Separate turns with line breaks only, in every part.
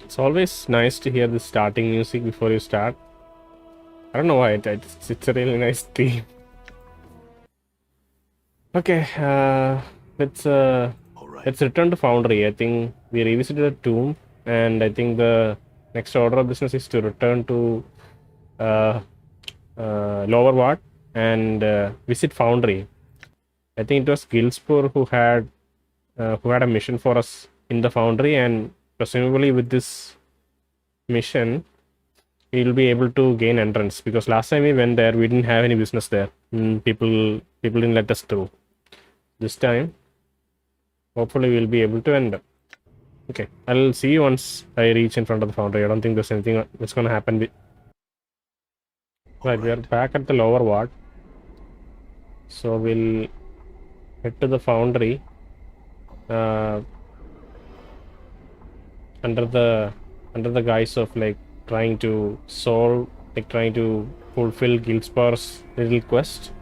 It's always nice to hear the starting music before you start. I don't know why, it's a really nice theme. Okay, let's uh,
All right.
let's return to Foundry. I think we revisited the tomb, and I think the next order of business is to return to uh, Lower Ward and visit Foundry. I think it was Gilspur who had a mission for us in the Foundry, and presumably with this mission we'll be able to gain entrance, because last time we went there we didn't have any business there. People didn't let us through. This time hopefully we'll be able to enter. Okay, I'll see you once I reach in front of the Foundry. I don't think there's anything that's going to happen.
All
Right, we are
right.
back at the lower ward, so we'll head to the Foundry uh, under the guise of like trying to fulfill Gilspar's little quest.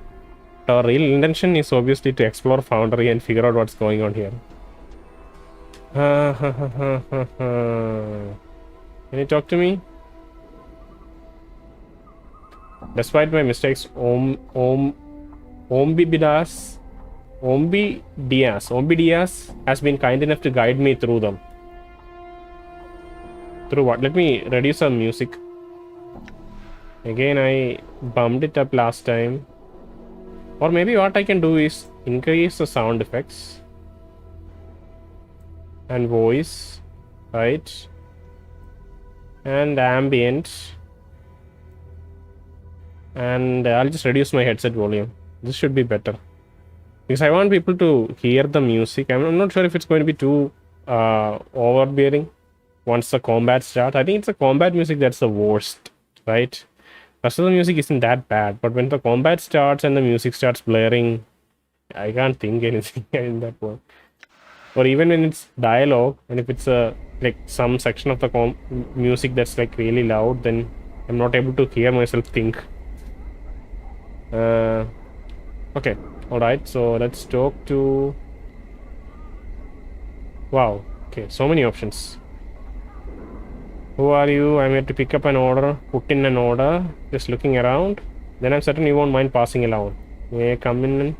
Our real intention is obviously to explore Foundry and figure out what's going on here. Can you talk to me? Despite my mistakes, Ombi Diaz has been kind enough to guide me through them. Through what? Let me reduce some music. Again, I bumped it up last time. Or maybe what I can do is increase the sound effects and voice, right? And ambient. And I'll just reduce my headset volume. This should be better, because I want people to hear the music. I'm not sure if it's going to be too overbearing once the combat starts. I think it's the combat music that's the worst, right? Rest of the music isn't that bad, but when the combat starts and the music starts blaring, I can't think anything in that one. Or even when it's dialogue, and if it's like some section of the music that's like really loud, then I'm not able to hear myself think. Okay, all right. So let's talk to. Wow. Okay, so many options. Who are you? I'm here to pick up an order, put in an order, just looking around. Then I'm certain you won't mind passing along. May I come in?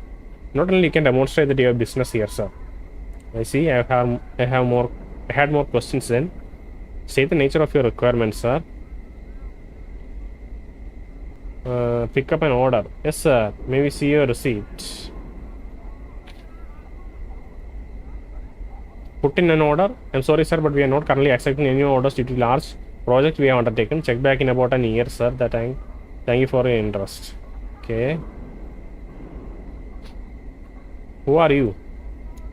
Not only you can demonstrate that you have business here, sir. I see. I had more questions then. Say the nature of your requirements, sir. Pick up an order. Yes, sir. May we see your receipt? Put in an order. I'm sorry, sir, but we are not currently accepting any orders due to large project we have undertaken. Check back in about an year, sir. Thank you for your interest. Okay. Who are you?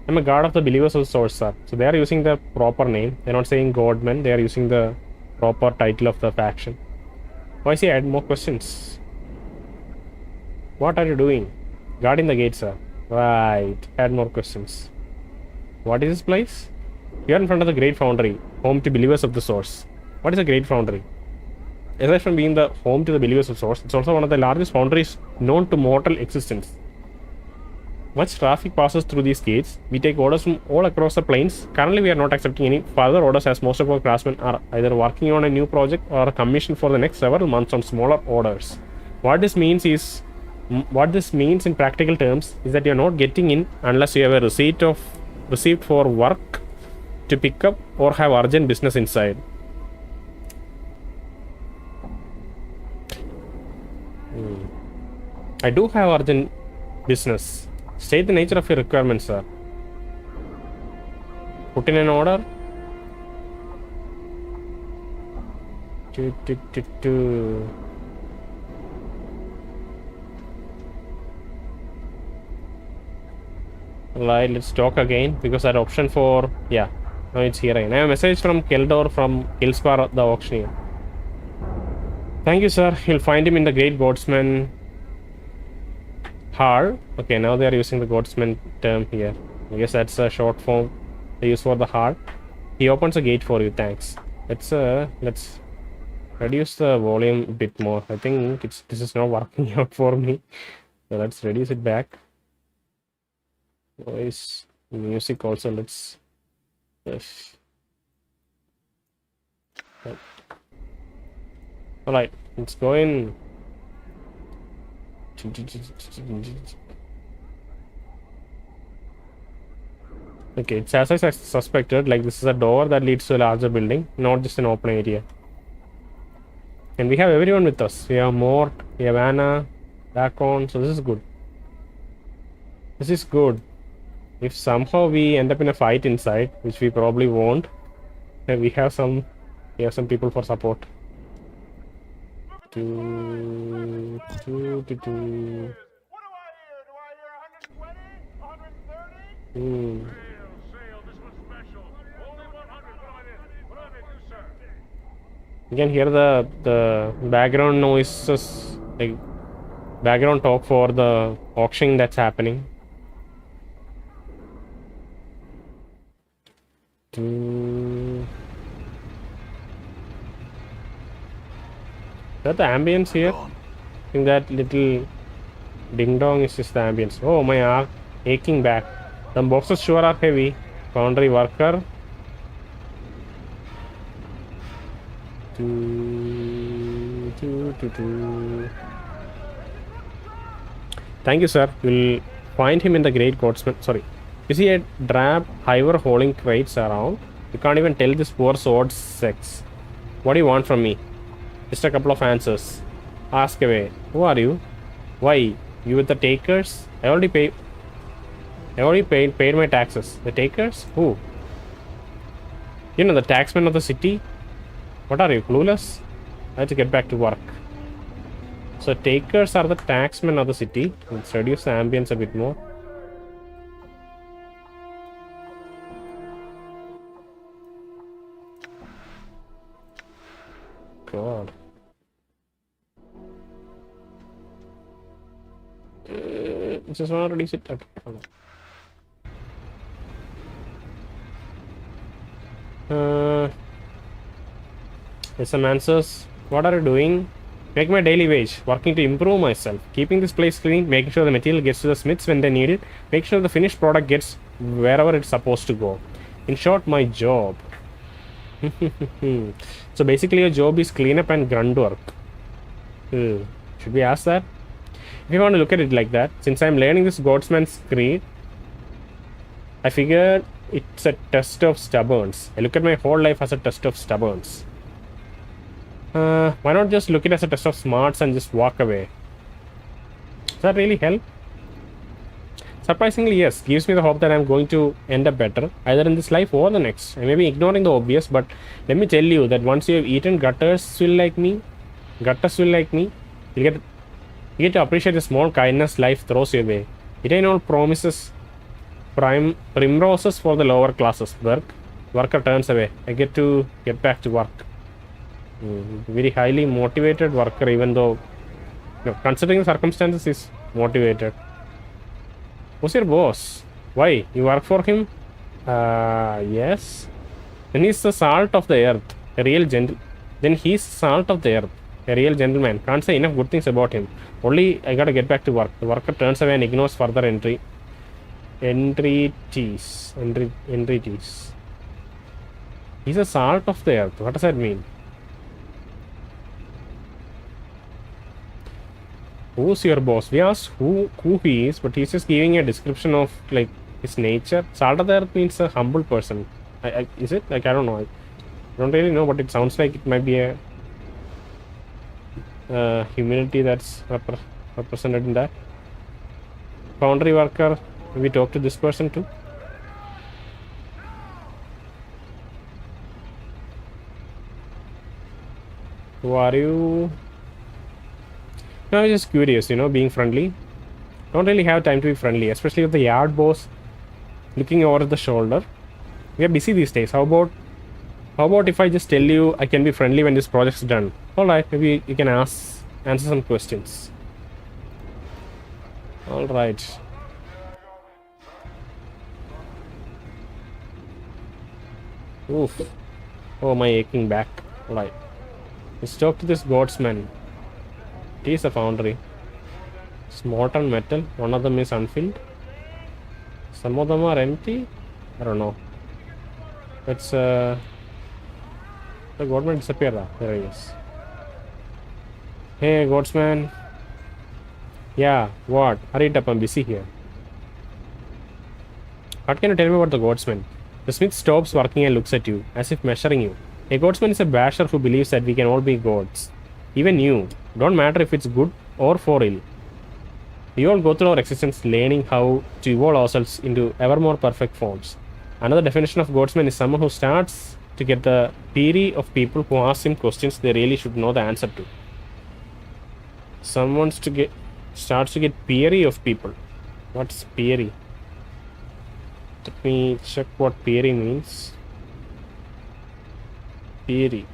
I'm a guard of the believers of the source, sir. So they are using the proper name. They're not saying Godman. They are using the proper title of the faction. Why see I had more questions? What are you doing? Guarding the gate, sir. Right. Add more questions. What is this place? We are in front of the Great Foundry, home to believers of the source. What is a Great Foundry? Aside from being the home to the believers of source, it's also one of the largest foundries known to mortal existence. Much traffic passes through these gates. We take orders from all across the plains. Currently, we are not accepting any further orders, as most of our craftsmen are either working on a new project or a commission for the next several months on smaller orders. What this means in practical terms is that you're not getting in unless you have a receipt for work to pick up or have urgent business inside. I do have urgent business. State the nature of your requirements, sir. Put in an order. Right, let's talk again, because that option for now it's here again. I have a message from Keldor from Kilspar, the auctioneer. Thank you, sir. You'll find him in the Great Godsman Har. Okay, now they are using the Godsman term here. I guess that's a short form they use for the Har. He opens a gate for you. Thanks. Let's reduce the volume a bit more. I think this is not working out for me. So let's reduce it back. Voice, music also. Let's. Yes. Yep. Alright, let's go in. Okay, it's as I suspected, like this is a door that leads to a larger building, not just an open area. And we have everyone with us. We have Mort, we have Anna, Dakon, so this is good. This is good. If somehow we end up in a fight inside, which we probably won't, then we have some people for support. Do, do, do, do. You can hear the background noises, like background talk for the auction that's happening. Is that the ambience here? I think that little ding dong is just the ambience. Oh, my arm aching back. The boxes sure are heavy. Foundry worker. Thank you, sir. You'll find him in the Great Godsman. Sorry. You see a drab, hiver hauling crates around. You can't even tell this poor sword's sex. What do you want from me? Just a couple of answers. Ask away. Who are you? Why? You with the takers? I already paid my taxes. The takers? Who? You know, the taxmen of the city? What are you, clueless? I have to get back to work. So takers are the taxmen of the city. Let's reduce the ambience a bit more. God. Just want to reduce it. There's some answers. What are you doing? Make my daily wage. Working to improve myself. Keeping this place clean. Making sure the material gets to the smiths when they need it. Make sure the finished product gets wherever it's supposed to go. In short, my job. So basically your job is cleanup and grunt work. Should we ask that? If you want to look at it like that, since I'm learning this Godsman's Creed, I figured it's a test of stubborns. I look at my whole life as a test of stubborns. Why not just look at it as a test of smarts and just walk away? Does that really help? Surprisingly, yes. Gives me the hope that I'm going to end up better, either in this life or the next. I may be ignoring the obvious, but let me tell you that once you have eaten gutters will like me, you get to appreciate the small kindness life throws your way. It ain't all promises, primroses for the lower classes. Worker turns away. I get to get back to work. Very highly motivated worker, even though, considering the circumstances, is motivated. Who's your boss? Why? You work for him? Yes. Then he's the salt of the earth. Then he's salt of the earth. A real gentleman. Can't say enough good things about him. Only I gotta get back to work. The worker turns away and ignores further entreaties. He's a salt of the earth. What does that mean? Who's your boss? We asked who he is, but he's just giving a description of like his nature. Salt of the earth means a humble person. Is it? Like, I don't know. I don't really know, but it sounds like it might be a humility that's represented in that. Foundry worker. We talk to this person too. Who are you? No, I was just curious, being friendly. Don't really have time to be friendly, especially with the yard boss looking over the shoulder. We are busy these days. How about if I just tell you I can be friendly when this project's done? Alright, maybe you can answer some questions. Alright. Oof. Oh, my aching back. Alright. Let's talk to this Godsman. It is a foundry. Molten metal. One of them is unfilled. Some of them are empty. I don't know. Let's The Godman disappeared. There he is. Hey, Godsman. Yeah, what? Hurry it up, I'm busy here. What can you tell me about the Godsman? The smith stops working and looks at you, as if measuring you. A Godsman is a basher who believes that we can all be gods. Even you. Don't matter if it's good or for ill. We all go through our existence learning how to evolve ourselves into ever more perfect forms. Another definition of Godsman is someone who starts to get the peary of people who ask him questions they really should know the answer to. Starts to get peary of people. What's peary? Let me check what peary means. Peary.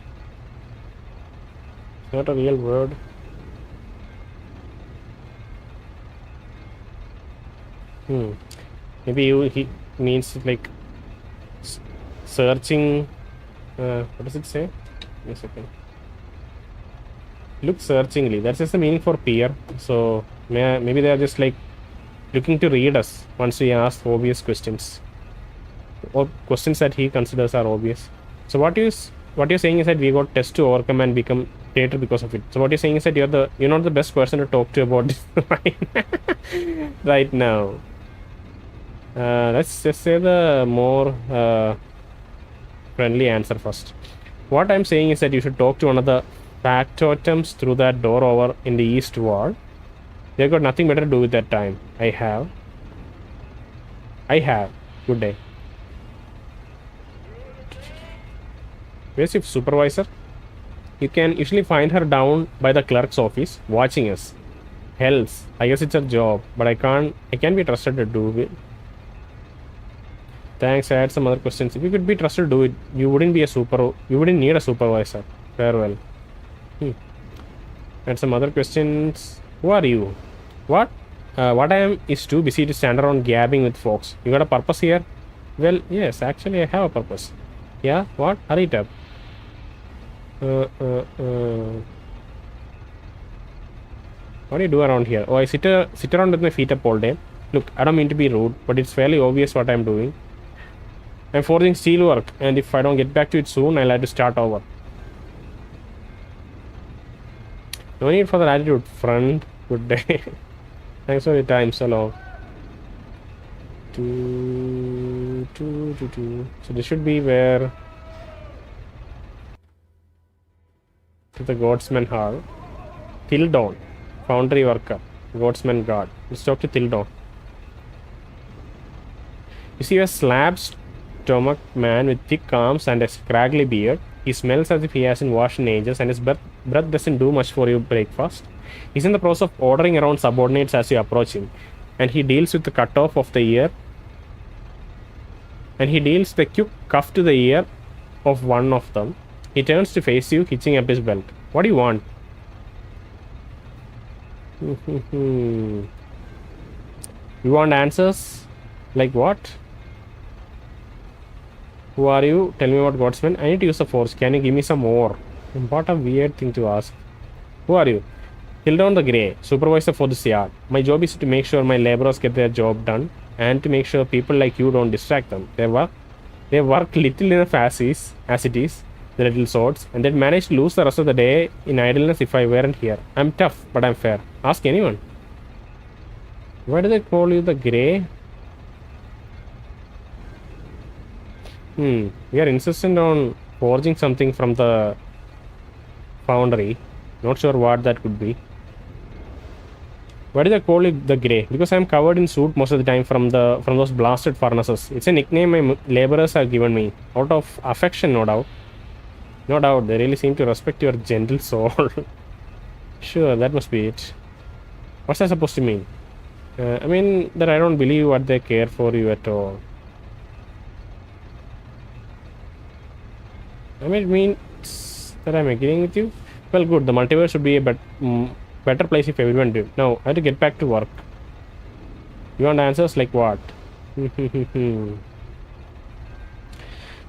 It's not a real word. Maybe he means like searching. What does it say? Wait a second. Look searchingly. That's just the meaning for peer. So maybe they are just like looking to read us once we ask obvious questions, or questions that he considers are obvious. So what you're saying is that we got tests to overcome and become greater because of it. So what you're saying is that you're not the best person to talk to about this right now. Let's just say the more friendly answer first. What I'm saying is that you should talk to one of the factotums through that door over in the east wall. They've got nothing better to do with that time. I have. Good day. Where's your supervisor? You can usually find her down by the clerk's office watching us. Hells, I guess it's her job, but I can't be trusted to do it. Thanks, I had some other questions. If you could be trusted to do it, you wouldn't need a supervisor. Farewell. And some other questions. Who are you? What I am is too busy to stand around gabbing with folks. You got a purpose here? Well, yes, actually I have a purpose. Yeah, what? Hurry it up. What do you do around here? Oh, I sit around with my feet up all day. Look, I don't mean to be rude, but it's fairly obvious what I'm doing. I'm forging steel work, and if I don't get back to it soon, I'll have to start over. No need for that attitude, friend. Good day. Thanks for your time, so long. So this should be where to the Godsman Hall. Tildon, Foundry worker, Godsman guard. Let's talk to Tildon. You see a slab-stomached man with thick arms and a scraggly beard. He smells as if he hasn't washed in ages, and his breath doesn't do much for your breakfast. He's in the process of ordering around subordinates as you approach him, and he deals with the cut-off of the ear. And he deals the quick cuff to the ear of one of them. He turns to face you, hitching up his belt. What do you want? You want answers? Like what? Who are you? Tell me about Godsman. I need to use the force. Can you give me some more? What a weird thing to ask. Who are you? Tildon the Grey, supervisor for this yard. My job is to make sure my laborers get their job done, and to make sure people like you don't distract them. They work little enough as it is, the little swords, and they'd manage to lose the rest of the day in idleness if I weren't here. I'm tough, but I'm fair. Ask anyone. Why do they call you the Grey? We are insistent on forging something from the Foundry. Not sure what that could be. Why do they call it the Grey? Because I'm covered in soot most of the time from those blasted furnaces. It's a nickname my laborers have given me. Out of affection, no doubt. No doubt, they really seem to respect your gentle soul. Sure, that must be it. What's that supposed to mean? I mean that I don't believe what they care for you at all. I mean, it means that I'm agreeing with you. Well, good. The multiverse should be a better place if everyone did. Now, I have to get back to work. You want answers like what?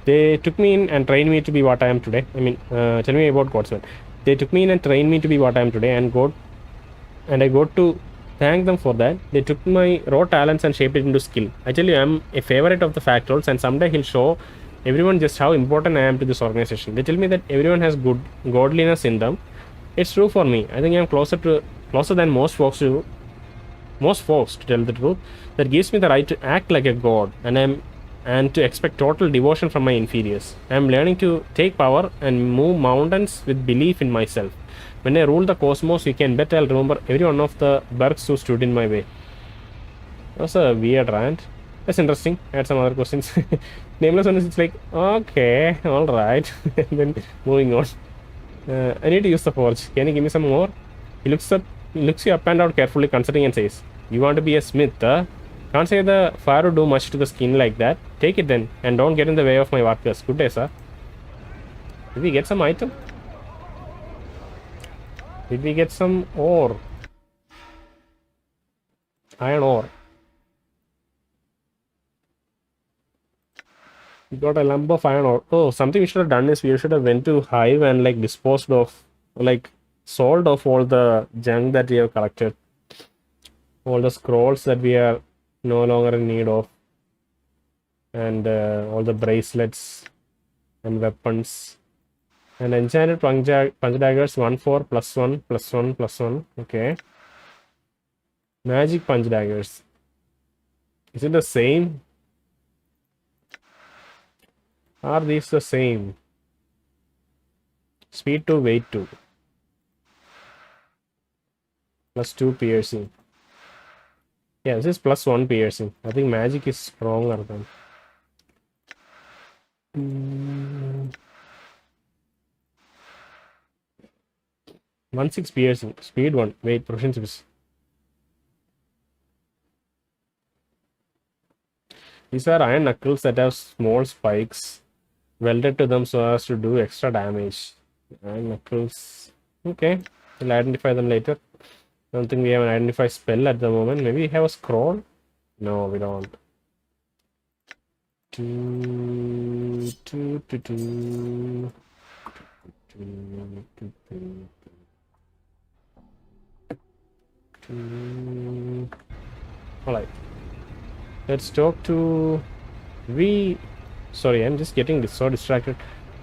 They took me in and trained me to be what I am today. I mean, tell me about Godsman. They took me in and trained me to be what I am today, and I got to thank them for that. They took my raw talents and shaped it into skill. I tell you, I'm a favorite of the Factols, and someday he'll show everyone just how important I am to this organization. They tell me that everyone has good godliness in them. It's true for me. I think I'm closer than most folks to tell the truth. That gives me the right to act like a god, and to expect total devotion from my inferiors. I'm learning to take power and move mountains with belief in myself. When I rule the cosmos, you can bet I'll remember every one of the Bergs who stood in my way. That was a weird rant. That's interesting. I had some other questions. Nameless one is it's like, okay, alright. And then moving on. I need to use the forge. Can you give me some more? He looks you up and down carefully, considering and says, "You want to be a smith, huh? Can't say the fire would do much to the skin like that. Take it then, and don't get in the way of my workers. Good day, sir." Did we get some item? Did we get some ore? Iron ore. We got a lump of iron ore. Oh, something we should have done is we should have went to Hive and like disposed of, like sold off all the junk that we have collected. All the scrolls that we are no longer in need of. And all the bracelets and weapons. And enchanted punch daggers 1/4 +1 +1 +1. Okay. Magic punch daggers. Is it the same? Are these the same? Speed 2, weight 2. +2 piercing. Yeah, this is +1 piercing. I think magic is stronger than. 1/6 piercing. Speed 1. Weight proficiency. These are iron knuckles that have small spikes welded to them so as to do extra damage. Iron knuckles. Okay, we'll identify them later. I don't think we have an identify spell at the moment. Maybe we have a scroll? No, we don't. Alright. Let's talk to... Sorry, I'm just getting so distracted.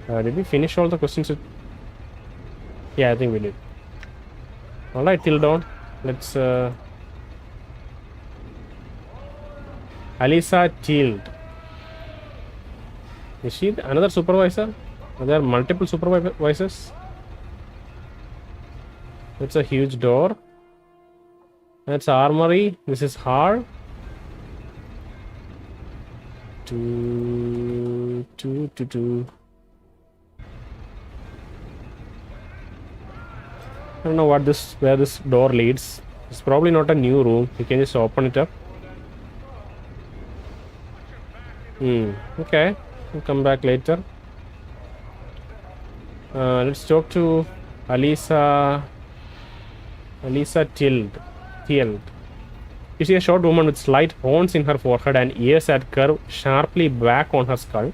Did we finish all the questions? Yeah, I think we did. Alright, till dawn. Let's... Alisa Tild. Is she another supervisor? Are there multiple supervisors? It's a huge door. That's armory. This is hard. Two. I don't know where this door leads. It's probably not a new room. You can just open it up. Okay. We'll come back later. Let's talk to Alisa Tild. You see a short woman with slight horns in her forehead and ears that curve sharply back on her skull.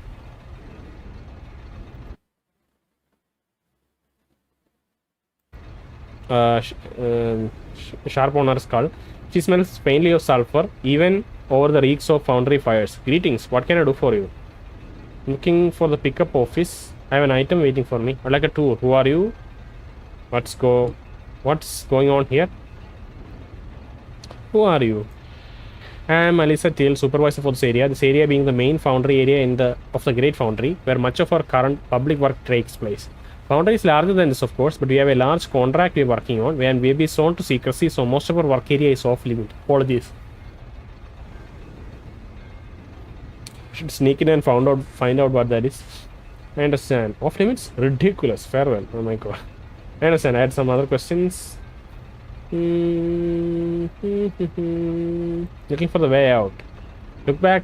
Sharp on her skull. She smells faintly of sulfur, even over the reeks of Foundry fires. Greetings, what can I do for you? Looking for the pickup office. I have an item waiting for me. I'd like a tour. Who are you? What's going on here? Who are you? I am Alisa Thiel, supervisor for this area. This area being the main Foundry area of the Great Foundry, where much of our current public work takes place. Foundry is larger than this, of course, but we have a large contract we are working on, and we'll be zoned to secrecy, so most of our work area is off limit. Apologies. Should sneak in and find out what that is. I understand. Off limits? Ridiculous. Farewell. Oh my god. I understand. I had some other questions. Looking for the way out. Look back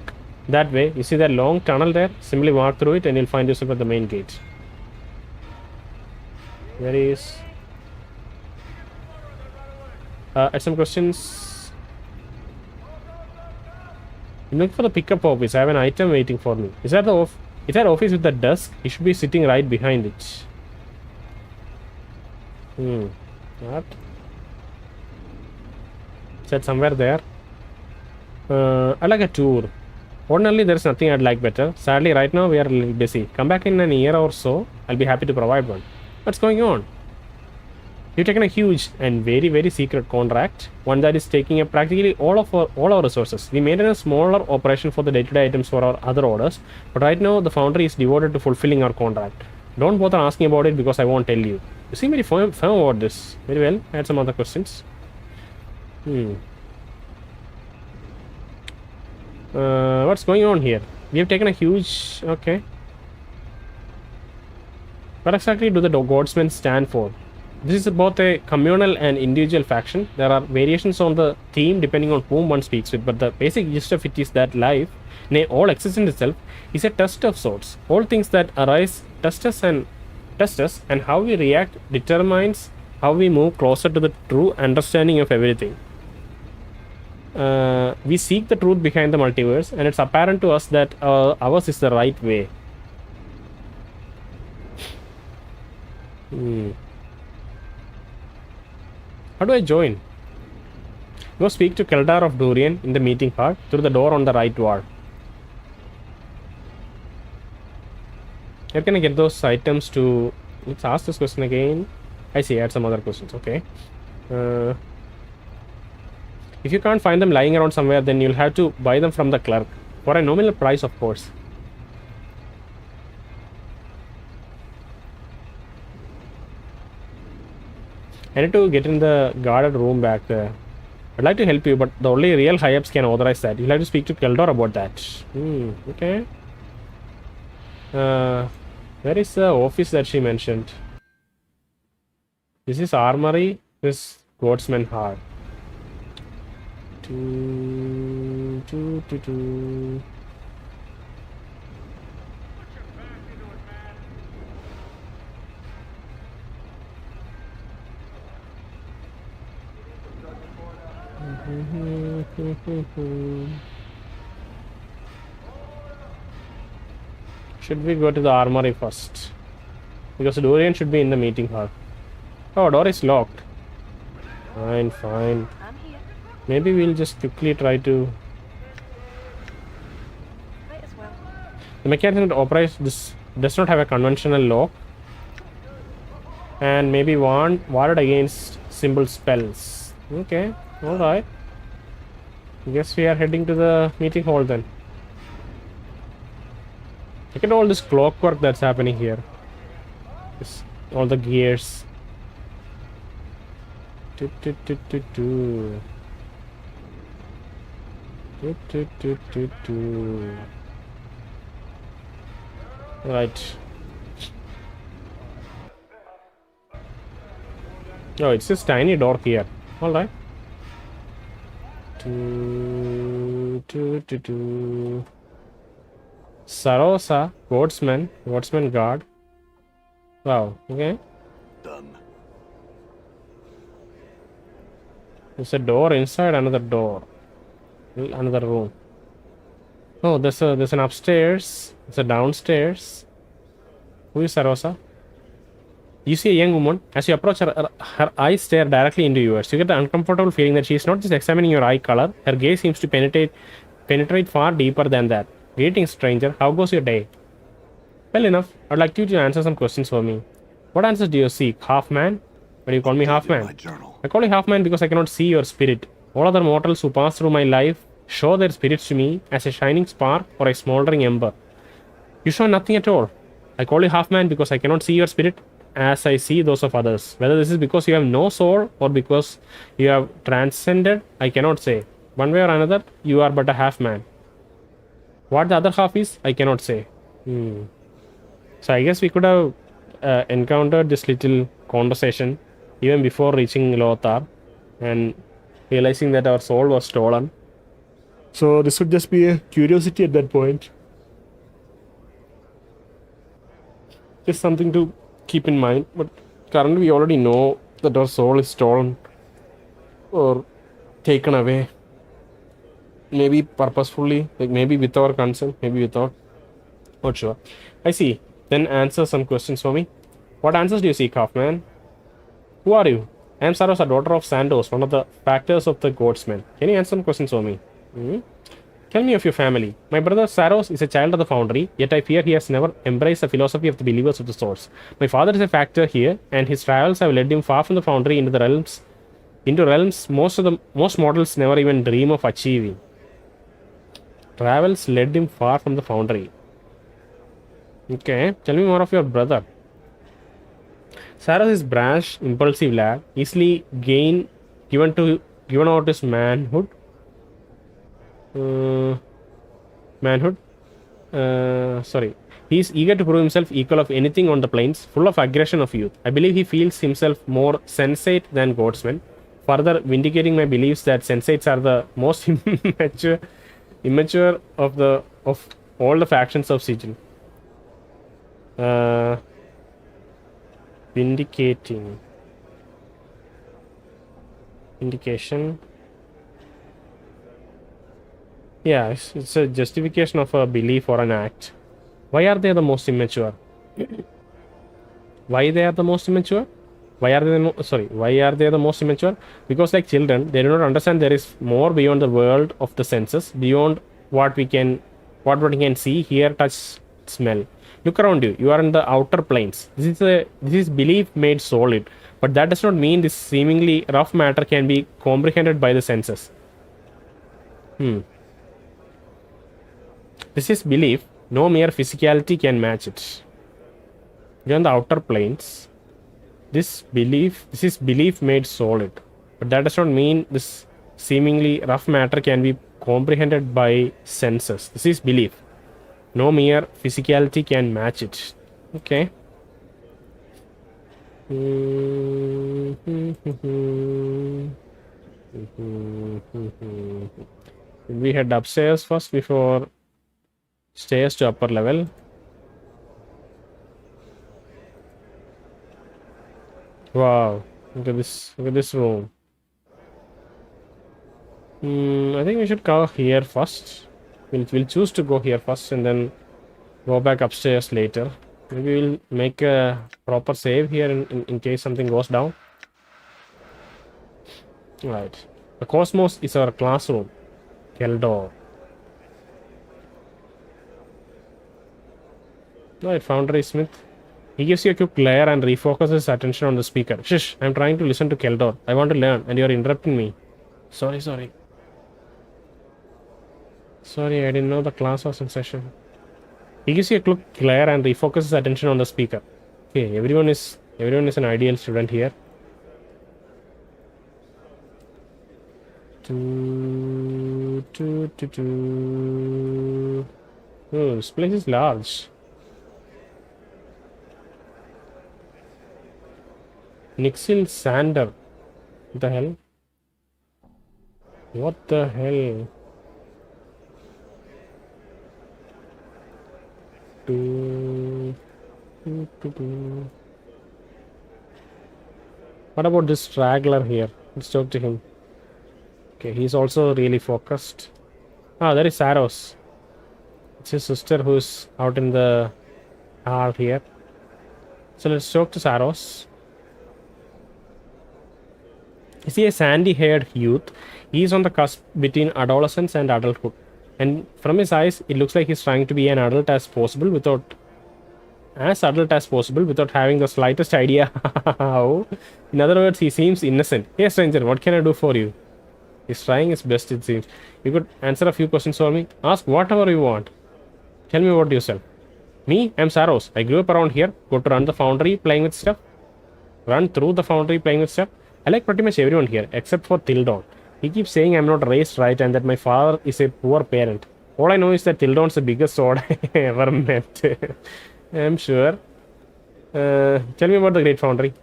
that way. You see that long tunnel there? Simply walk through it and you'll find yourself at the main gate. There is... I had some questions. Look for the pickup office. I have an item waiting for me. Is that the office with the desk? He should be sitting right behind it. What? Is that somewhere there? I like a tour. Ordinarily, there's nothing I'd like better. Sadly, right now we are a little busy. Come back in an year or so. I'll be happy to provide one. What's going on? You've taken a huge and very, very secret contract, one that is taking up practically all our resources. We made a smaller operation for the day-to-day items for our other orders, but right now the Foundry is devoted to fulfilling our contract. Don't bother asking about it because I won't tell you. You seem very firm about this. Very well. I had some other questions. What's going on here? We have taken a huge... Okay. What exactly do the Godsmen stand for? This is both a communal and individual faction. There are variations on the theme depending on whom one speaks with, but the basic gist of it is that life, nay, all existence itself, is a test of sorts. All things that arise test us, and how we react determines how we move closer to the true understanding of everything. We seek the truth behind the multiverse, and it's apparent to us that ours is the right way. How do I join? Go speak to Keldar of Durian in the meeting hall through the door on the right wall. Where can I get those items to... Let's ask this question again. I see, I had some other questions. Okay. If you can't find them lying around somewhere, then you'll have to buy them from the clerk. For a nominal price, of course. I need to get in the guarded room back there. I'd like to help you, but the only real high-ups can authorize that. You'll have to speak to Keldor about that. Okay. Where is the office that she mentioned? This is Armory. This Godsman Hall. Should we go to the armory first? Because Dorian should be in the meeting hall. Oh, door is locked. Fine, fine. Maybe we'll just quickly try to... The mechanism that operates this does not have a conventional lock. And maybe warded against simple spells. Okay, alright. Guess we are heading to the meeting hall then. Look at all this clockwork that's happening here. All the gears. Right. Oh, it's this tiny door here. Alright. Sarosa, Godsman guard. Wow, okay.
Done.
There's a door inside another door. Another room. Oh, there's an upstairs. There's a downstairs. Who is Sarosa? You see a young woman. As you approach her, her eyes stare directly into yours. You get the uncomfortable feeling that she is not just examining your eye color. Her gaze seems to penetrate far deeper than that. Greetings, stranger. How goes your day? Well enough. I'd like you to answer some questions for me. What answers do you seek? Half man? Why do you call me half man? I call you half man because I cannot see your spirit. All other mortals who pass through my life show their spirits to me as a shining spark or a smoldering ember. You show nothing at all. I call you half man because I cannot see your spirit as I see those of others. Whether this is because you have no soul or because you have transcended, I cannot say. One way or another, you are but a half man. What the other half is, I cannot say. So I guess we could have encountered this little conversation even before reaching Lothar and realizing that our soul was stolen. So this would just be a curiosity at that point. Just something to keep in mind, but currently we already know that our soul is stolen or taken away. Maybe purposefully, like maybe with our consent, maybe without. Not sure. I see. Then answer some questions for me. What answers do you seek, Halfman? Who are you? I am Saros, a daughter of Sandos, one of the factors of the Godsmen. Can you answer some questions for me? Tell me of your family. My brother Saros is a child of the Foundry, yet I fear he has never embraced the philosophy of the believers of the Source. My father is a factor here, and his travels have led him far from the Foundry into realms most mortals never even dream of achieving. Travels led him far from the Foundry. Okay, tell me more of your brother. Saros is brash, impulsive lad, easily given out his manhood. Manhood. Sorry. He is eager to prove himself equal of anything on the plains, full of aggression of youth. I believe he feels himself more sensate than godsmen, further vindicating my beliefs that sensates are the most immature of all the factions of Sigil. Vindicating. Indication. Yeah, it's a justification of a belief or an act. Why are they the most immature? Why they are the most immature? Why are they the most immature? Because like children, they do not understand there is more beyond the world of the senses, beyond what we can see, hear, touch, smell. Look around you. You are in the outer planes. This is belief made solid, but that does not mean this seemingly rough matter can be comprehended by the senses. This is belief. No mere physicality can match it. You're on the outer planes. This is belief made solid. But that does not mean this seemingly rough matter can be comprehended by senses. This is belief. No mere physicality can match it. Okay. We head upstairs first before stairs to upper level. Wow, look at this room. I think we should go here first. We'll choose to go here first and then go back upstairs later. Maybe we'll make a proper save here in case something goes down. Right. The Cosmos is our classroom. Keldor. Right, Foundry Smith. He gives you a quick glare and refocuses attention on the speaker. Shush, I'm trying to listen to Keldor. I want to learn and you're interrupting me. Sorry. Sorry, I didn't know the class was in session. He gives you a quick glare and refocuses attention on the speaker. Okay, everyone is an ideal student here. Oh, this place is large. Nixil Sander. What the hell? What the hell? What about this straggler here? Let's talk to him. Okay, he's also really focused. Ah, there is Saros. It's his sister who's out in the hall here. So let's talk to Saros. Is he a sandy-haired youth? He is on the cusp between adolescence and adulthood. And from his eyes, it looks like he's trying to be as adult as possible without having the slightest idea how. In other words, he seems innocent. Hey stranger, what can I do for you? He's trying his best, it seems. You could answer a few questions for me. Ask whatever you want. Tell me about yourself. Me? I'm Saros. I grew up around here. Go to run the Foundry, playing with stuff. Run through the Foundry, playing with stuff. I like pretty much everyone here, except for Tildon. He keeps saying I'm not raised right and that my father is a poor parent. All I know is that Tildon's the biggest sword I ever met. I'm sure. Tell me about the Great Foundry.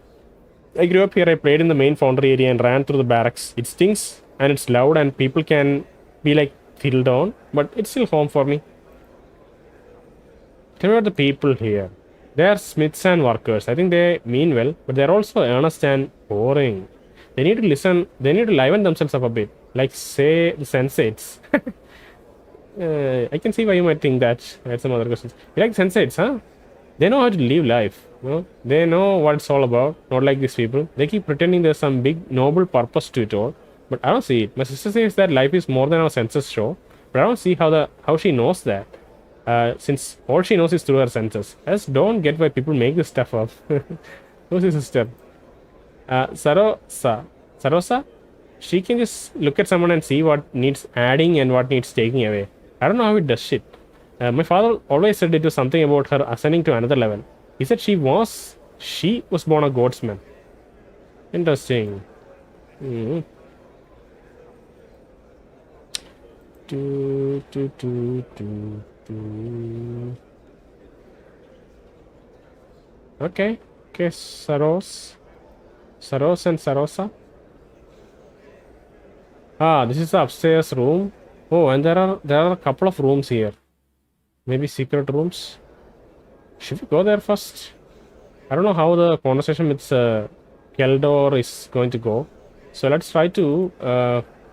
I grew up here. I played in the main Foundry area and ran through the barracks. It stinks and it's loud and people can be like Tildon, but it's still home for me. Tell me about the people here. They are smiths and workers. I think they mean well, but they're also earnest and boring. They need to listen. They need to liven themselves up a bit. Like, say, the sensates. I can see why you might think that. I had some other questions. You like sensates, huh? They know how to live life. You know? They know what it's all about. Not like these people. They keep pretending there's some big, noble purpose to it all. But I don't see it. My sister says that life is more than our senses show. But I don't see how she knows that. Since all she knows is through her senses. I just don't get why people make this stuff up. Who's his sister? Sarosa? She can just look at someone and see what needs adding and what needs taking away. I don't know how it does shit. My father always said it was something about her ascending to another level. He said she was born a godsman. Interesting. Mm. Okay. Okay, Saros and Sarosa. This is the upstairs room. Oh, and there are a couple of rooms here. Maybe secret rooms. Should we go there first? I don't know how the conversation with Keldor is going to go. So let's try to...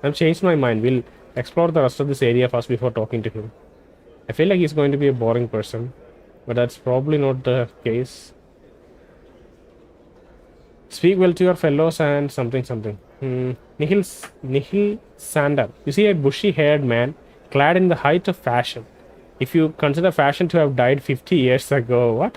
I've changed my mind. We'll explore the rest of this area first before talking to him. I feel like he's going to be a boring person. But that's probably not the case. Speak well to your fellows and something. Nihil Sander. You see a bushy-haired man clad in the height of fashion. If you consider fashion to have died 50 years ago, what?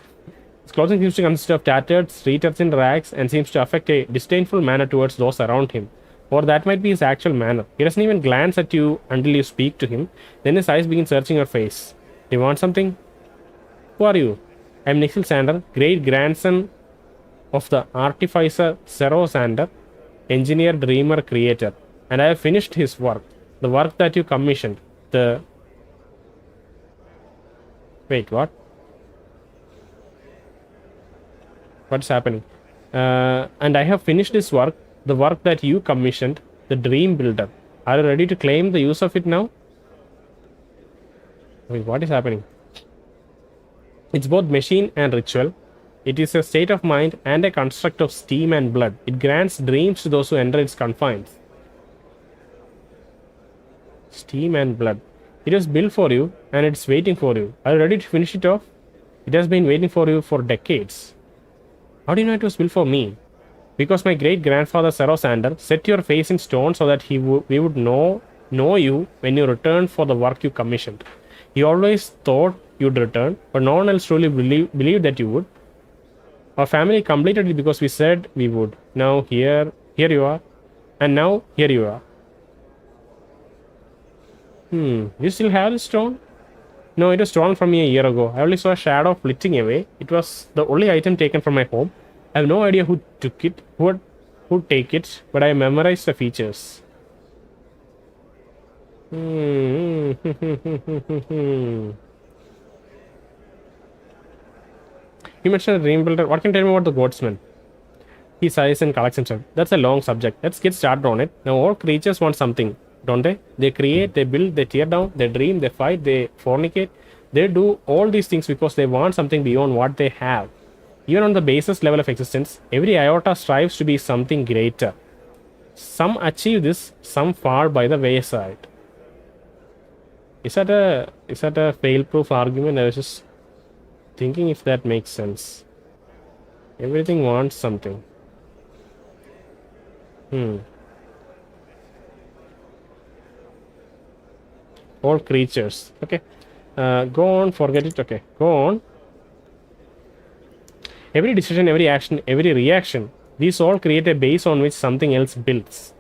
His clothing seems to consist of tattered, street-urchin rags and seems to affect a disdainful manner towards those around him. Or that might be his actual manner. He doesn't even glance at you until you speak to him. Then his eyes begin searching your face. Do you want something? Who are you? I'm Nihil Sander, great-grandson of the artificer Zero Sander, engineer, dreamer, creator. And I have finished his work. The work that you commissioned. Wait, what? What's happening? And I have finished this work, the work that you commissioned, the Dream Builder. Are you ready to claim the use of it now? Wait, what is happening? It's both machine and ritual. It is a state of mind and a construct of steam and blood. It grants dreams to those who enter its confines. Steam and blood. It was built for you and it's waiting for you. Are you ready to finish it off? It has been waiting for you for decades. How do you know it was built for me? Because my great-grandfather Sarosander set your face in stone so that we would know you when you returned for the work you commissioned. He always thought you'd return, but no one else truly believed that you would. Our family completed it because we said we would. Now here you are. And now here you are. You still have the stone? No, it was stolen from me a year ago. I only saw a shadow flitting away. It was the only item taken from my home. I have no idea who took it, who'd take it, but I memorized the features. You mentioned a dream builder. What can you tell me about the godsman? He sighs and collects himself. That's a long subject. Let's get started on it. Now all creatures want something, don't they? They create, they build, they tear down, they dream, they fight, they fornicate. They do all these things because they want something beyond what they have. Even on the basest level of existence, every iota strives to be something greater. Some achieve this, some fall by the wayside. Is that a fail-proof argument? I was just thinking if that makes sense. Everything wants something. All creatures. Okay. Go on, forget it. Okay. Go on. Every decision, every action, every reaction, these all create a base on which something else builds.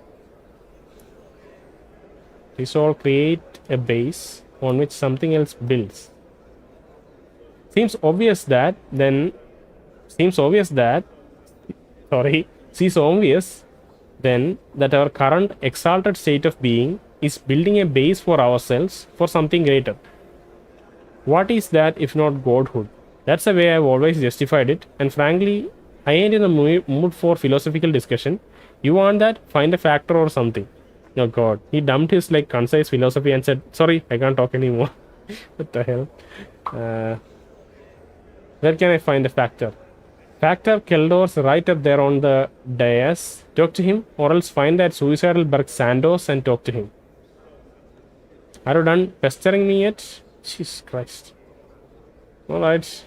These all create a base on which something else builds. Seems obvious that then that our current exalted state of being is building a base for ourselves for something greater. What is that if not godhood? That's the way I've always justified it, and frankly, I ain't in the mood for philosophical discussion. You want that? Find a factor or something. Oh god, he dumped his concise philosophy and said, sorry, I can't talk anymore. What the hell? Where can I find a factor? Factor Keldor's right up there on the dais. Talk to him, or else find that suicidal Berg Sandos and talk to him. Are you done pestering me yet? Jesus Christ. Alright.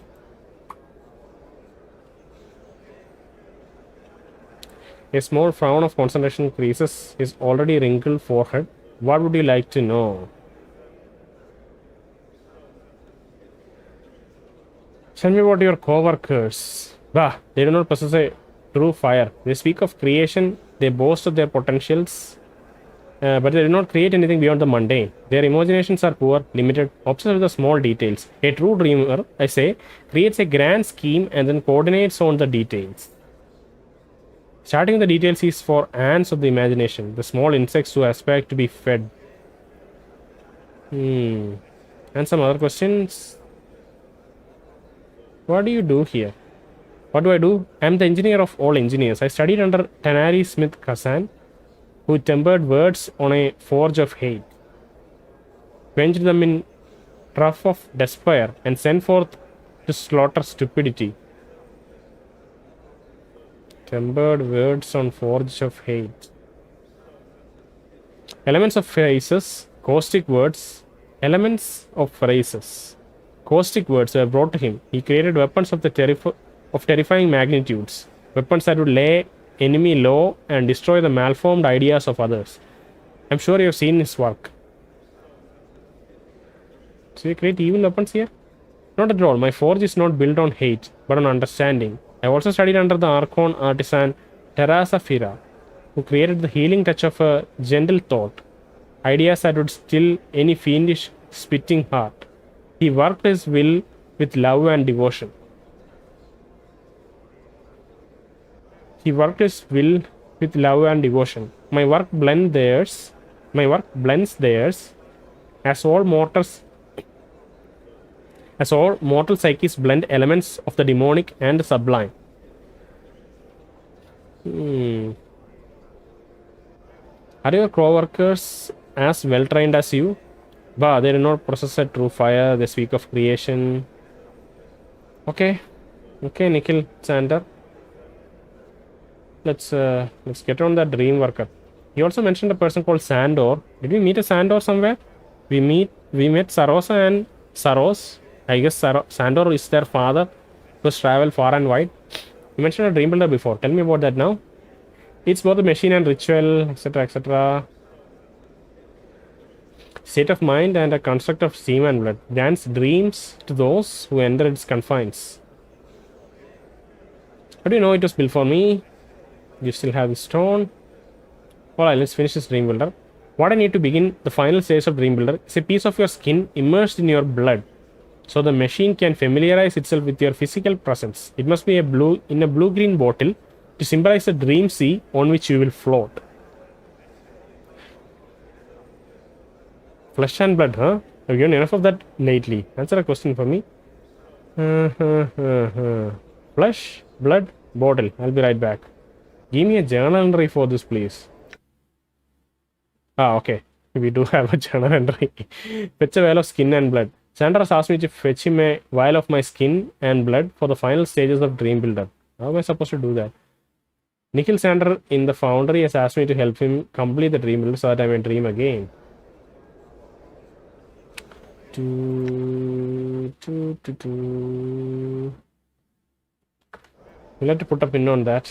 A small frown of concentration creases his already wrinkled forehead. What would you like to know? Tell me about your co-workers. Bah, they do not possess a true fire. They speak of creation, they boast of their potentials, but they do not create anything beyond the mundane. Their imaginations are poor, limited, obsessed with the small details. A true dreamer, I say, creates a grand scheme and then coordinates on the details. Starting the details is for ants of the imagination, the small insects who aspire to be fed. And some other questions. What do you do here? What do I do? I am the engineer of all engineers. I studied under Tanari Smith Kazan, who tempered words on a forge of hate, quenched them in trough of despair, and sent forth to slaughter stupidity. Tempered words on forge of hate. Elements of phrases, caustic words. Elements of phrases. Caustic words were brought to him. He created weapons of terrifying magnitudes. Weapons that would lay enemy low and destroy the malformed ideas of others. I'm sure you've seen his work. So you create evil weapons here? Not at all. My forge is not built on hate, but on understanding. I also studied under the Archon artisan Teresa Fira, who created the healing touch of a gentle thought. Ideas that would still any fiendish, spitting heart. He worked his will with love and devotion. He worked his will with love and devotion. My work blends theirs, as all mortal psyches blend elements of the demonic and the sublime. Are your co-workers as well trained as you? Bah, they do not possess a true fire. They speak of creation. Okay, Nikhil Sander. Let's get on that dream worker. He also mentioned a person called Sandor. Did we meet a Sandor somewhere? We met Sarosa and Saros. I guess Sandor is their father, who's traveled far and wide. You mentioned a dream builder before. Tell me about that now. It's both a machine and ritual, etc., etc. State of mind and a construct of steam and blood. Grants dreams to those who enter its confines. How do you know it was built for me? You still have the stone. Alright, let's finish this dream builder. What I need to begin the final stage of dream builder is a piece of your skin immersed in your blood, so the machine can familiarize itself with your physical presence. It must be in a blue-green bottle to symbolize the dream sea on which you will float. Flesh and blood, huh? Have you given enough of that lately? Answer a question for me. Flesh, blood, bottle. I'll be right back. Give me a journal entry for this, please. Okay. We do have a journal entry. Fetch a vial of skin and blood. Sandra has asked me to fetch him a vial of my skin and blood for the final stages of Dream Builder. How am I supposed to do that? Nikhil Sander in the Foundry has asked me to help him complete the Dream Builder so that I may dream again. We'll have to put a pin on that.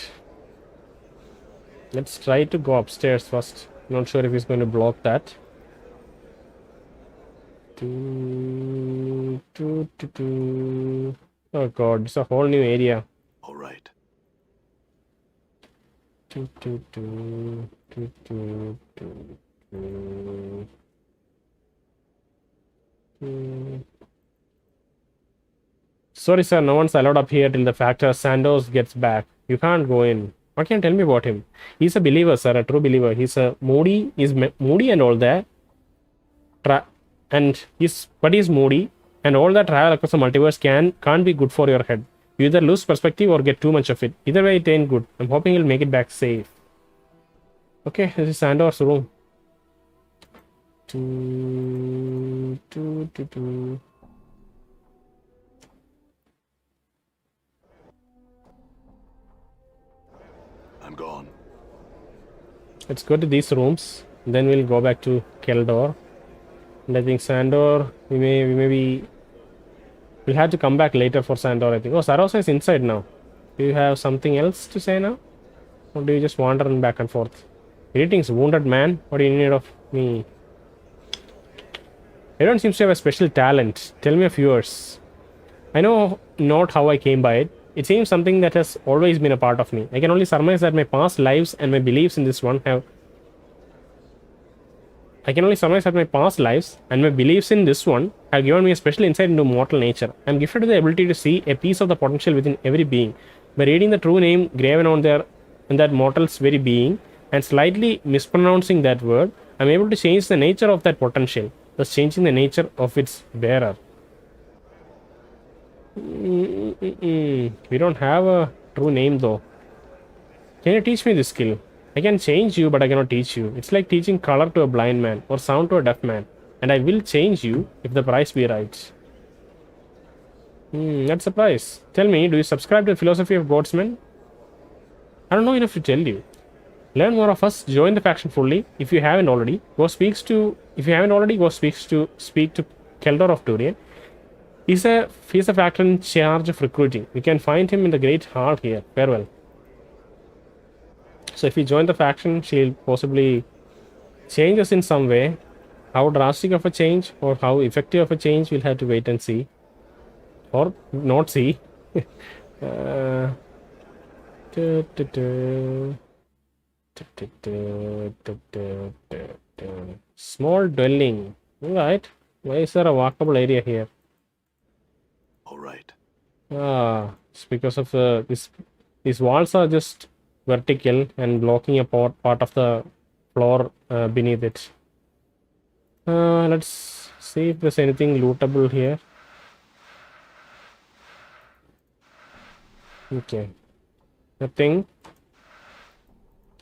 Let's try to go upstairs first. Not sure if he's going to block that. Oh god, it's a whole new area.
All right.
Sorry sir, no one's allowed up here till the factor Sandoz gets back. You can't go in. What can you tell me about him? He's a believer, sir, a true believer. He's moody and all that. But he's moody, and all that travel across the multiverse can't be good for your head. You either lose perspective or get too much of it. Either way, it ain't good. I'm hoping he'll make it back safe. Okay, this is Sandor's room.
I'm gone.
Let's go to these rooms. Then we'll go back to Keldor. And I think Sandor, we'll have to come back later for Sandor, I think. Oh, Sarosa is inside now. Do you have something else to say now? Or do you just wander back and forth? Greetings, wounded man. What do you need of me? Everyone seems to have a special talent. Tell me of yours. I know not how I came by it. It seems something that has always been a part of me. I can only surmise that my past lives and my beliefs in this one have. I can only surmise that my past lives and my beliefs in this one have given me a special insight into mortal nature. I am gifted with the ability to see a piece of the potential within every being. By reading the true name graven on their in that mortal's very being and slightly mispronouncing that word, I am able to change the nature of that potential, thus changing the nature of its bearer. We don't have a true name though. Can you teach me this skill? I can change you, but I cannot teach you. It's like teaching color to a blind man or sound to a deaf man. And I will change you if the price be right. That's a price. Tell me, do you subscribe to the philosophy of Godsman? I don't know enough to tell you. Learn more of us. Join the faction fully. If you haven't already, go speak to Keldor of Turian. He's a factor in charge of recruiting. You can find him in the Great Hall here. Farewell. So if we join the faction, she'll possibly change us in some way. How drastic of a change or how effective of a change, we'll have to wait and see. Or not see. Small dwelling. Alright. Why is there a walkable area here?
All right.
It's because of these walls are just vertical and blocking a part of the floor beneath it. Let's see if there's anything lootable here. Okay. Nothing.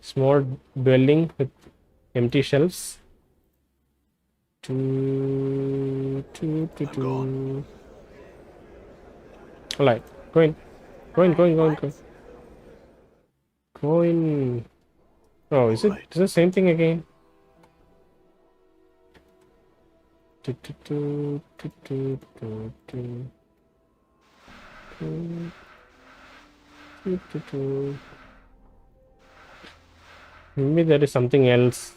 Small dwelling with empty shelves.
I'm gone.
Alright, go in. Go in. Oh, is it the same thing again? Maybe there is something else.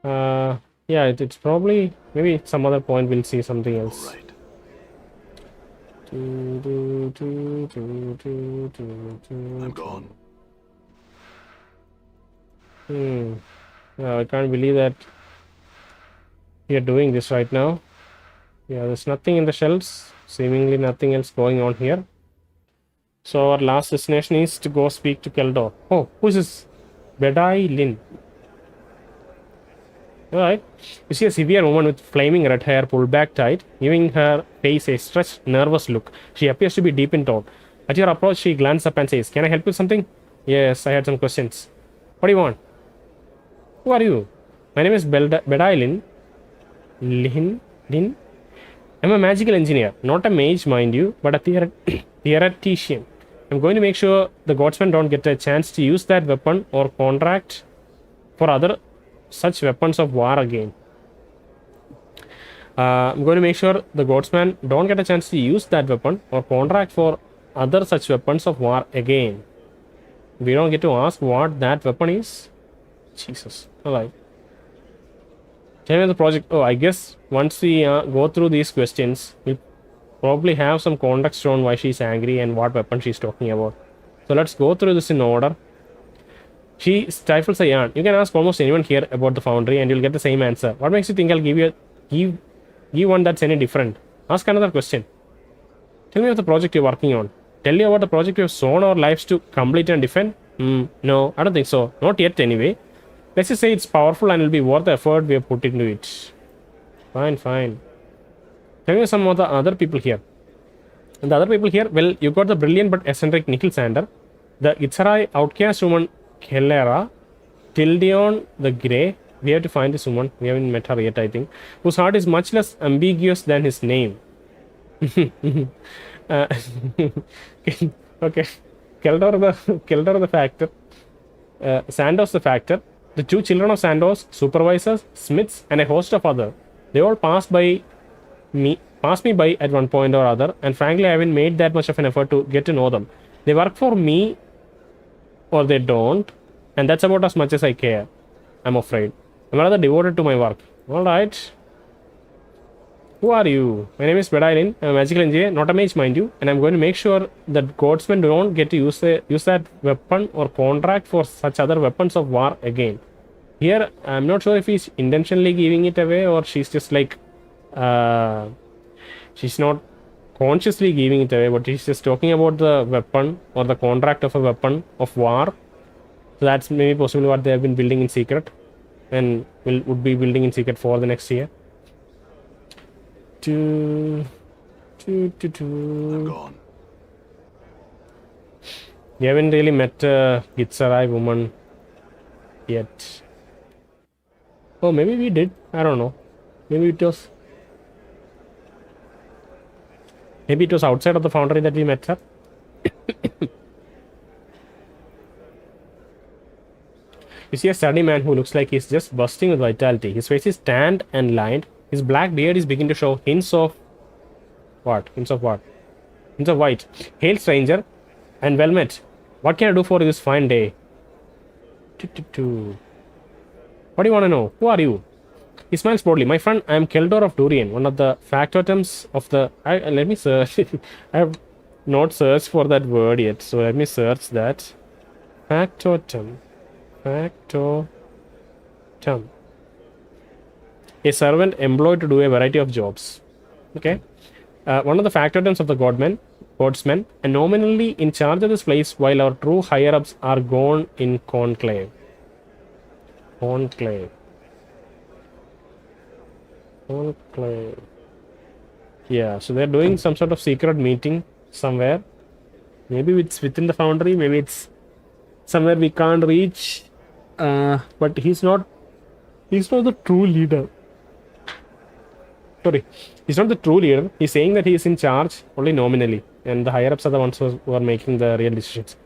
Yeah, it's probably maybe some other point we'll see something else.
All right. I'm gone.
I can't believe that we are doing this right now. Yeah, there's nothing in the shelves. Seemingly nothing else going on here. So our last destination is to go speak to Keldor. Oh, who's this? Bedai Lin. Alright. You see a severe woman with flaming red hair pulled back tight, giving her face a stretched, nervous look. She appears to be deep in thought. At your approach, she glances up and says, "Can I help you with something?" "Yes, I had some questions." "What do you want?" "Who are you?" "My name is Bedai Lin." Lin? "I'm a magical engineer. Not a mage, mind you, but a theoretician. I'm going to make sure the Godsmen don't get a chance to use that weapon or contract for other such weapons of war again. I'm going to make sure the Godsmen don't get a chance to use that weapon or contract for other such weapons of war again. We don't get to ask what that weapon is. Jesus. Alright. Tell me the project. Oh, I guess once we go through these questions, we'll probably have some context on why she's angry and what weapon she's talking about. So let's go through this in order. She stifles a yarn. You can ask almost anyone here about the Foundry and you'll get the same answer. What makes you think I'll give one that's any different? Ask another question. Tell me about the project you're working on. Tell you about the project we have sown our lives to complete and defend? No, I don't think so. Not yet anyway. Let's just say it's powerful and it'll be worth the effort we have put into it. Fine. Tell me some of the other people here. And the other people here, well, you got the brilliant but eccentric Nikhil Sander, the Itzarai outcast woman Kellera, Tildeon the Grey. We have to find this woman. We haven't met her yet, I think. Whose heart is much less ambiguous than his name. Okay. Keldor the Factor. Sandos the Factor. The two children of Sandos, supervisors, smiths, and a host of others. They all passed me by at one point or other, and frankly, I haven't made that much of an effort to get to know them. They work for me or they don't, and that's about as much as I care, I'm afraid. I'm rather devoted to my work. Alright. Who are you? My name is Bedilin. I'm a magical engineer, not a mage, mind you, and I'm going to make sure that Godsmen don't get to use that weapon or contract for such other weapons of war again. Here, I'm not sure if he's intentionally giving it away or she's just like, she's not consciously giving it away, but he's just talking about the weapon or the contract of a weapon of war. So that's maybe possibly what they have been building in secret and would be building in secret for the next year.
I'm gone.
We haven't really met a Gitsarai woman yet. Oh, maybe we did. I don't know. Maybe it was outside of the Foundry that we met her. You see a sturdy man who looks like he's just bursting with vitality. His face is tanned and lined. His black beard is beginning to show hints of what? Hints of what? Hints of white. Hail, stranger, and well met. What can I do for you this fine day? What do you want to know? Who are you? He smiles broadly. My friend, I am Keldor of Durian, one of the factotums of the... let me search. I have not searched for that word yet, so let me search that. Factotum. Factotum. A servant employed to do a variety of jobs. Okay. One of the factotums of the godsmen, and nominally in charge of this place while our true higher-ups are gone in conclave. Conclave. Yeah, so they're doing some sort of secret meeting somewhere. Maybe it's within the Foundry, maybe it's somewhere we can't reach. But he's not the true leader. Sorry, he's not the true leader. He's saying that he is in charge only nominally, and the higher ups are the ones who are making the real decisions.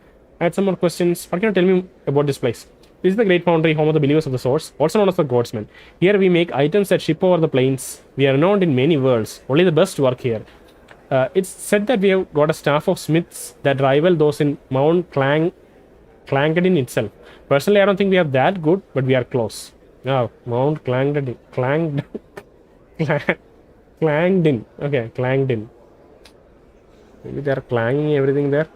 I had some more questions. What can you tell me about this place? This is the Great Foundry, home of the Believers of the Source, also known as the Godsmen. Here we make items that ship over the plains. We are renowned in many worlds. Only the best work here. It's said that we have got a staff of smiths that rival those in Mount Clangedin itself. Personally, I don't think we are that good, but we are close. Now, Mount Clangedin. Clangedin. Okay, Clangedin. Maybe they are clanging everything there.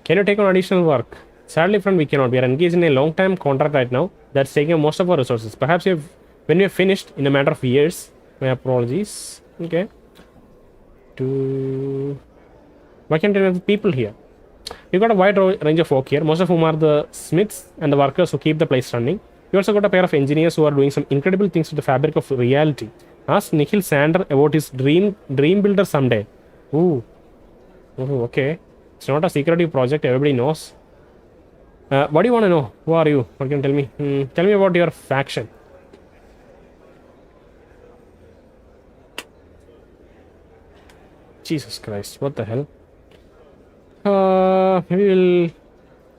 Can you take on additional work? Sadly, friend, we cannot. We are engaged in a long-time contract right now that's taking up most of our resources. Perhaps when we have finished in a matter of years. My apologies. Okay. Why can't there be people here? We've got a wide range of folk here, most of whom are the smiths and the workers who keep the place running. We also got a pair of engineers who are doing some incredible things with the fabric of reality. Ask Nikhil Sander about his dream builder someday. Ooh, okay. It's not a secretive project, everybody knows. What do you want to know? Who are you? What can you tell me? Tell me about your faction. Jesus Christ, what the hell? Maybe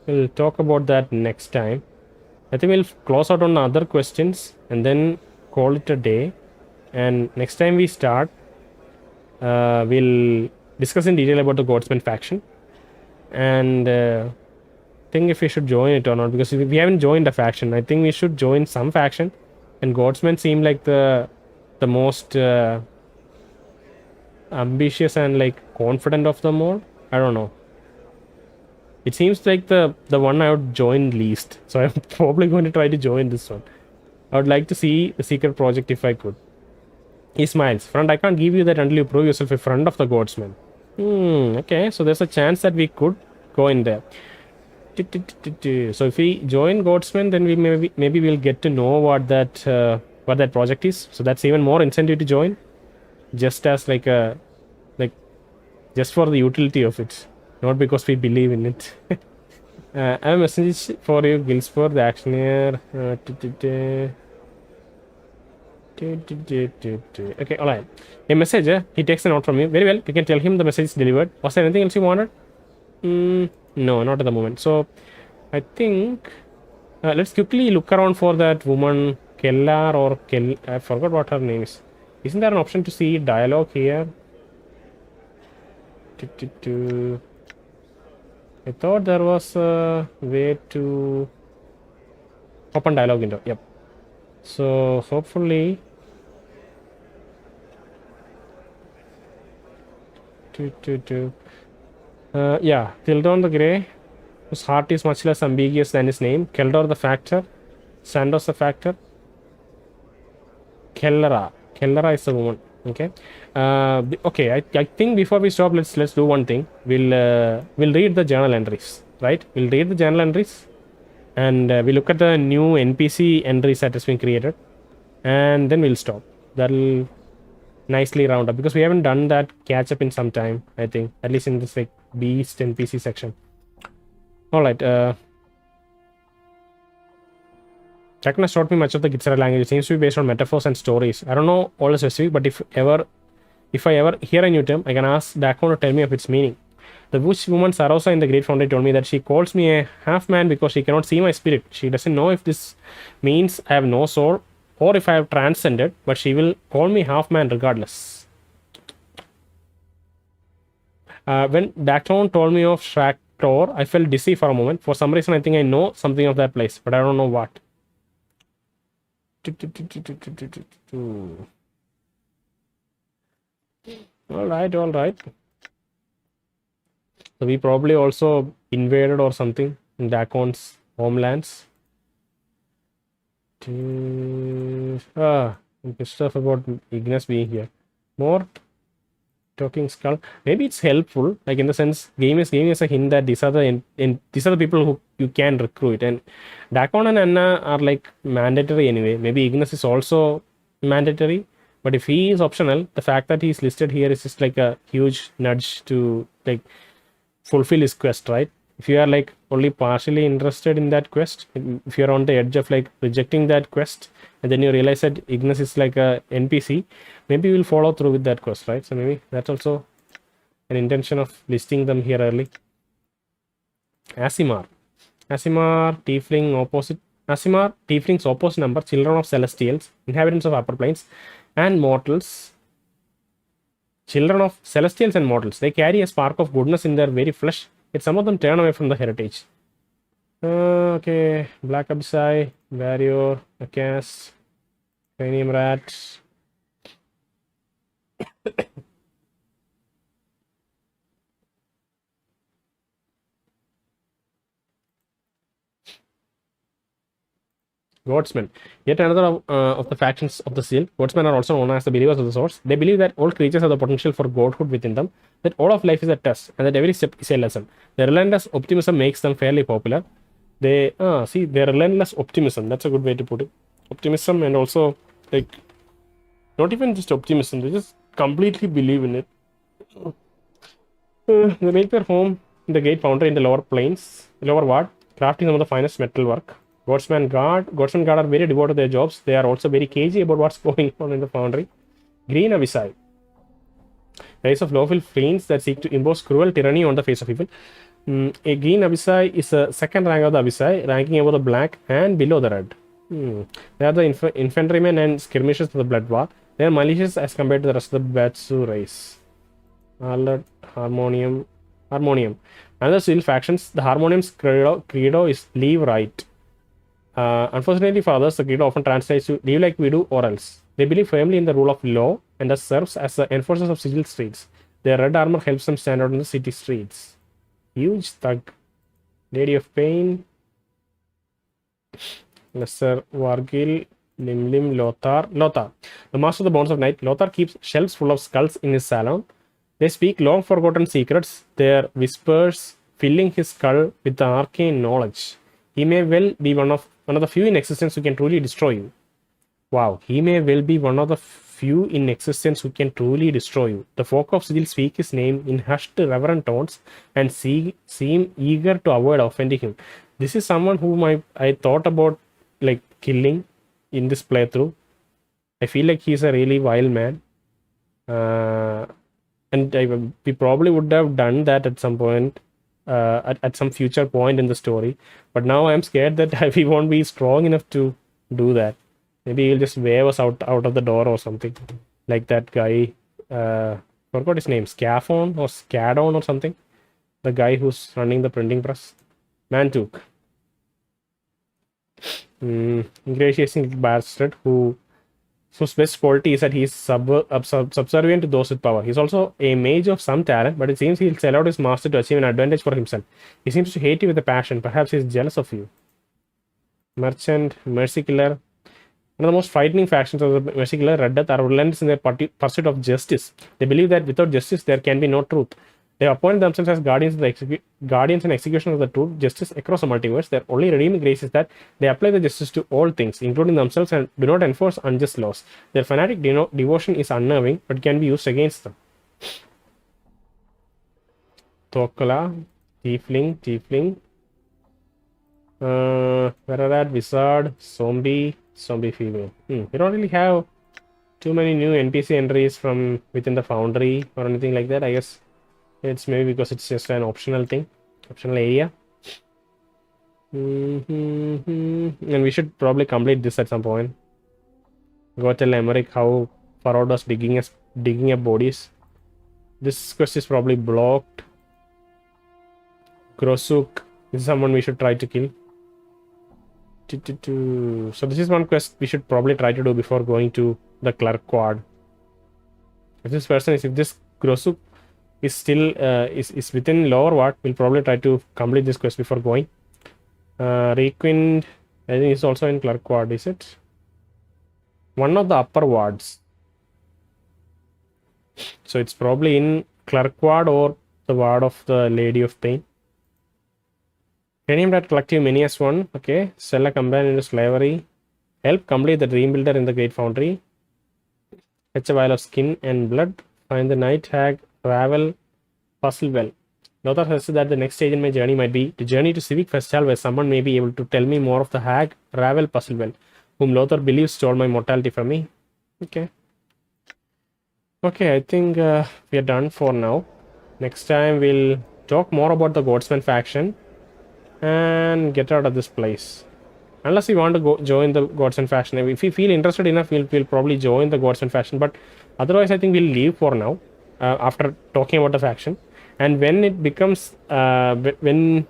we'll talk about that next time. I think we'll close out on other questions and then call it a day. And next time we start, we'll discuss in detail about the Godsman faction and think if we should join it or not, because we haven't joined a faction. I think we should join some faction, and Godsmen seem like the most ambitious and like confident of them all. I don't know. It seems like the one I would join least, so I'm probably going to try to join this one. I would like to see the secret project if I could. He smiles. Friend, I can't give you that until you prove yourself a friend of the Godsmen. Okay, so there's a chance that we could go in there. So if we join Godsmen, then we maybe we'll get to know what that project is. So that's even more incentive to join, just as like just for the utility of it, not because we believe in it. I have a message for you, Gilspur, the actioneer. Okay, alright. A message, he takes a note from you. Very well, you can tell him the message is delivered. Was there anything else you wanted? No, not at the moment. So, I think... let's quickly look around for that woman, Kellar or Kel... I forgot what her name is. Isn't there an option to see dialogue here? I thought there was a way to... open dialogue window. Yep. So, hopefully... Yeah, Tildon the Grey, whose heart is much less ambiguous than his name. Keldor the Factor, Sandos the Factor, Kellera. Kellera is the woman. Okay. Okay. I think before we stop, let's do one thing. We'll read the journal entries. Right. We'll read the journal entries, and we look at the new NPC entries that has been created, and then we'll stop. That'll nicely round up because we haven't done that catch up in some time. I think at least in this like Beast NPC section. All right. Chakna has taught me much of the Gitsara language. It seems to be based on metaphors and stories. I don't know all the specific, but if I ever hear a new term, I can ask Dakon to tell me of its meaning. The witch woman Sarosa in the Great Foundry told me that she calls me a half man because she cannot see my spirit. She doesn't know if this means I have no soul or if I have transcended, but she will call me half man regardless. When Dakon told me of Shraktor, I felt dizzy for a moment. For some reason, I think I know something of that place, but I don't know what. All right. So we probably also invaded or something in Dakon's homelands. Stuff about Ignis being here. More talking skull. Maybe it's helpful, like in the sense, game is giving us a hint that these are the people who you can recruit, and Dakon and Anna are like mandatory anyway. Maybe Ignis is also mandatory, but if he is optional, the fact that he's listed here is just like a huge nudge to like fulfill his quest, right? If you are like only partially interested in that quest, if you're on the edge of like rejecting that quest, and then you realize that Ignis is like a NPC, maybe you will follow through with that quest, right? So maybe that's also an intention of listing them here early. Asimar, tiefling's opposite number, children of celestials, inhabitants of upper planes, and mortals. Children of celestials and mortals, they carry a spark of goodness in their very flesh, yet some of them turn away from the heritage. Okay, Black Abyssai, Warrior, Akas, Cranium Rat. Godsmen. Yet another of the factions of the seal. Godsmen are also known as the believers of the source. They believe that all creatures have the potential for godhood within them, that all of life is a test, and that every step is a lesson. Their relentless optimism makes them fairly popular. Their relentless optimism. That's a good way to put it. Optimism, and also like not even just optimism. They just completely believe in it. They make their home in the Great Foundry in the lower ward, crafting some of the finest metalwork. Godsman Guard are very devoted to their jobs. They are also very cagey about what's going on in the foundry. Green Abyssai. Race of lawful fiends that seek to impose cruel tyranny on the face of evil. A Green Abyssai is a second rank of the Abyssai, ranking above the black and below the red. They are the infantrymen and skirmishers of the Blood War. They are malicious as compared to the rest of the Batsu race. Harmonium. Another seal factions, the Harmonium's credo is leave right. Unfortunately for others, the credo often translates to live like we do or else. They believe firmly in the rule of law and thus serves as the enforcers of sigil streets. Their red armor helps them stand out in the city streets. Huge thug. Lady of Pain. Lesser Vargil. Lim Lothar. The master of the bones of night. Lothar keeps shelves full of skulls in his salon. They speak long forgotten secrets, their whispers filling his skull with the arcane knowledge. He may well be one of the few in existence who can truly destroy you. Wow, he may well be one of the few in existence who can truly destroy you. The folk of Sigil speak his name in hushed, reverent tones and seem eager to avoid offending him. This is someone whom I thought about like killing in this playthrough. I feel like he's a really wild man. And we probably would have done that at some point, at some future point in the story. But now I'm scared that we won't be strong enough to do that. Maybe he'll just wave us out of the door or something. Like that guy, forgot his name, Scafon or Scadon or something. The guy who's running the printing press. Mantuk. Ingratiating bastard who whose best quality is that he's subservient to those with power. He's also a mage of some talent, but it seems he'll sell out his master to achieve an advantage for himself. He seems to hate you with a passion. Perhaps he's jealous of you. Merchant, Mercy Killer. One of the most frightening factions of the Mercy Killer, Red Death, are relentless in their pursuit of justice. They believe that without justice, there can be no truth. They appoint themselves as guardians and executioners of the truth, justice across the multiverse. Their only redeeming grace is that they apply the justice to all things, including themselves, and do not enforce unjust laws. Their fanatic devotion is unnerving, but can be used against them. Tokala, Tiefling. Where are that? Wizard, Zombie female. We don't really have too many new NPC entries from within the Foundry or anything like that. I guess it's maybe because it's just an optional area. And we should probably complete this at some point. Go tell Emmerich how Farod was digging up bodies. This quest is probably blocked. Grosuk is someone we should try to kill. So this is one quest we should probably try to do before going to the clerk quad. If this Grosuk is still is within lower ward, we'll probably try to complete this quest before going. Requind, I think, is also in clerk ward, is it? One of the upper wards. So it's probably in clerk ward or the ward of the Lady of Pain. Redeemed at collective many as one. Okay. Sell a companion into slavery. Help complete the dream builder in the Great Foundry. Fetch a vial of skin and blood. Find the night hag. Ravel. Puzzle well. Lothar suggested that the next stage in my journey might be to journey to Civic Festival, where someone may be able to tell me more of the hag Ravel Puzzlewell, whom Lothar believes stole my mortality from me. Okay. Okay, I think we are done for now. Next time we'll talk more about the Godsman faction and get out of this place. Unless you want to go join the Godsman faction. If you feel interested enough, we'll probably join the Godsman faction. But otherwise, I think we'll leave for now after talking about the faction. And when it becomes when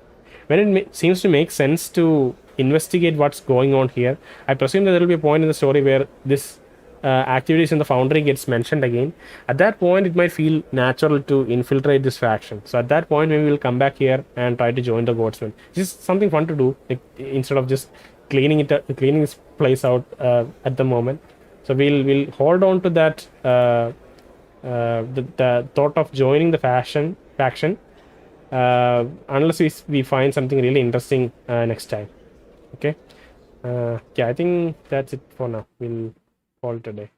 it seems to make sense to investigate what's going on here, I presume that there will be a point in the story where this activities in the Foundry gets mentioned again. At that point, it might feel natural to infiltrate this faction. So at that point, maybe we'll come back here and try to join the Godsman. This is something fun to do, like, instead of just cleaning this place out at the moment. So we'll hold on to that the thought of joining the faction unless we find something really interesting next time. Okay. Yeah, I think that's it for now. We'll call it a day.